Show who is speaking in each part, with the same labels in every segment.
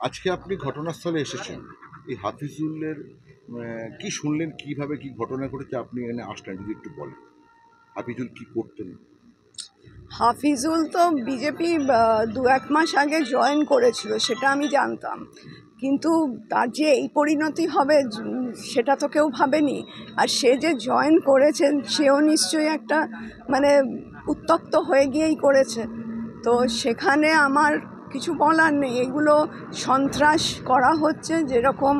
Speaker 1: আজকে আপনি ঘটনাস্থলে এসেছেন। এই হাফিজুলের কি শুনলেন, কিভাবে কি ঘটনা ঘটেছে আপনি এখানে আসলেন যদি একটু বলেন। হাফিজুল কি করতেন?
Speaker 2: হাফিজুল তো বিজেপি ২-১ মাস আগে জয়েন করেছিল, সেটা আমি জানতাম। কিন্তু তার যে এই পরিণতি হবে সেটা তো কেউ ভাবেনি। আর সে যে জয়েন করেছেন সেও নিশ্চয়ই একটা মানে উত্তক্ত হয়ে গিয়েই করেছে। তো সেখানে আমার কিছু বলার নেই। এগুলো সন্ত্রাস করা হচ্ছে, যেরকম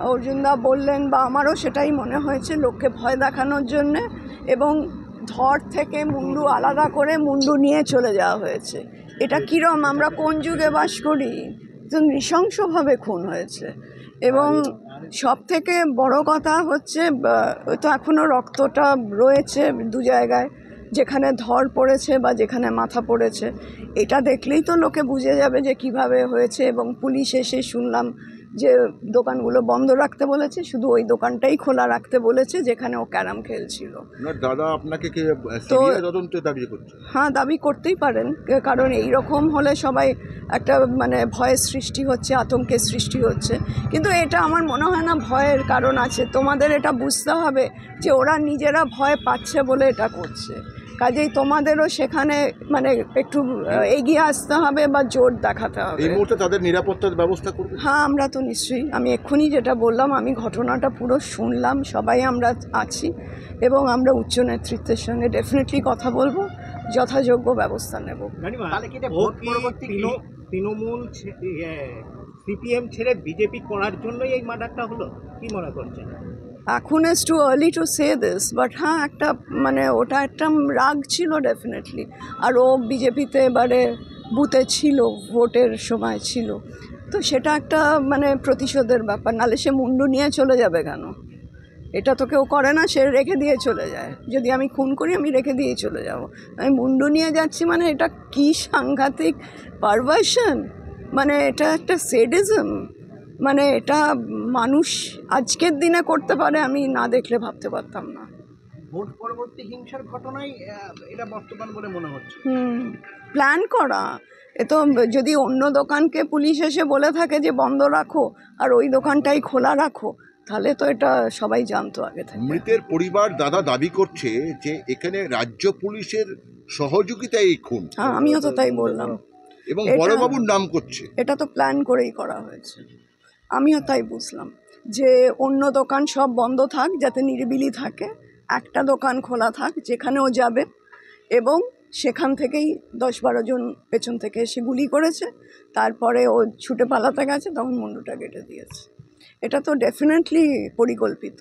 Speaker 2: অর্জুনদা বললেন বা আমারও সেটাই মনে হয়েছে, লোককে ভয় দেখানোর জন্যে। এবং ধর থেকে মুন্ডু আলাদা করে মুন্ডু নিয়ে চলে যাওয়া হয়েছে। এটা কিরম, আমরা কোন যুগে বাস করি? নৃশংসভাবে খুন হয়েছে। এবং সব থেকে বড় কথা হচ্ছে তো এখনও রক্তটা রয়েছে দু জায়গায়, যেখানে ধর পড়েছে বা যেখানে মাথা পড়েছে। এটা দেখলেই তো লোকে বুঝে যাবে যে কিভাবে হয়েছে। এবং পুলিশ এসে শুনলাম যে দোকানগুলো বন্ধ রাখতে বলেছে, শুধু ওই দোকানটাই খোলা রাখতে বলেছে যেখানে ও ক্যারাম খেলছিল।
Speaker 1: না দাদা, আপনাকে কি
Speaker 2: তো
Speaker 1: সিবিআই তদন্তে দাবি করছে?
Speaker 2: হ্যাঁ, দাবি করতেই পারেন, কারণ এই রকম হলে সবাই একটা মানে ভয়ের সৃষ্টি হচ্ছে, আতঙ্কের সৃষ্টি হচ্ছে। কিন্তু এটা আমার মনে হয় না ভয়ের কারণ আছে। তোমাদের এটা বুঝতে হবে যে ওরা নিজেরা ভয় পাচ্ছে বলে এটা করছে। কাজেই তোমাদেরও সেখানে মানে একটু এগিয়ে আসতে হবে বা জোর দেখাতে হবে।
Speaker 1: এই মুহূর্তে তাদের নিরাপত্তার ব্যবস্থা করবে?
Speaker 2: হ্যাঁ, আমরা তো নিশ্চয়ই, আমি এক্ষুনি যেটা বললাম, আমি ঘটনাটা পুরো শুনলাম, সবাই আমরা আছি এবং আমরা উচ্চ নেতৃত্বের সঙ্গে ডেফিনেটলি কথা বলবো, যথাযোগ্য ব্যবস্থা নেব।
Speaker 3: তৃণমূল সিপিএম ছেড়ে বিজেপি করার জন্যই এই মার্ডারটা হলো, কি মনে করছেন?
Speaker 2: এখন is too early to say this, but হ্যাঁ, একটা মানে ওটা একটা রাগ ছিল ডেফিনেটলি। আর ও বিজেপিতে এবারে বুথে ছিল, ভোটের সময় ছিল, তো সেটা একটা মানে প্রতিশোধের ব্যাপার। নাহলে সে মুন্ডু নিয়ে চলে যাবে কেন? এটা তো কেউ করে না, সে রেখে দিয়ে চলে যায়। যদি আমি খুন করি আমি রেখে দিয়েই চলে যাব, আমি মুন্ডু নিয়ে যাচ্ছি মানে এটা কি সাংঘাতিক পারভার্সন! মানে এটা একটা সেডিজম। মানে এটা মানুষ আজকের দিনে করতে পারে, আমি না দেখলে ভাবতে পারতাম না।
Speaker 3: ভোট পরবর্তী হিংসার ঘটনাই এটা বর্তমান বলে মনে হচ্ছে।
Speaker 2: প্ল্যান করা। এ তো যদি অন্য দোকানকে পুলিশ এসে বলে থাকে যে বন্ধ রাখো আর ওই দোকানটাই খোলা রাখো, তাহলে তো এটা সবাই জানতো আগে থেকে।
Speaker 1: মৃতের পরিবার দাদা দাবি করছে যে এখানে রাজ্য পুলিশের সহযোগিতায় এই খুন।
Speaker 2: হ্যাঁ, আমিও তো তাই বললাম।
Speaker 1: এবং বড়বাবুর নাম করছে।
Speaker 2: এটা তো প্ল্যান করেই করা হয়েছে। আমিও তাই বুঝলাম যে অন্য দোকান সব বন্ধ থাক, যাতে নিরিবিলি থাকে, একটা দোকান খোলা থাক যেখানে ও যাবে। এবং সেখান থেকেই 10-12 জন পেছন থেকে এসে গুলি করেছে। তারপরে ও ছুটে পালাতে গেছে, তখন মুন্ডুটা কেটে দিয়েছে। এটা তো ডেফিনেটলি পরিকল্পিত।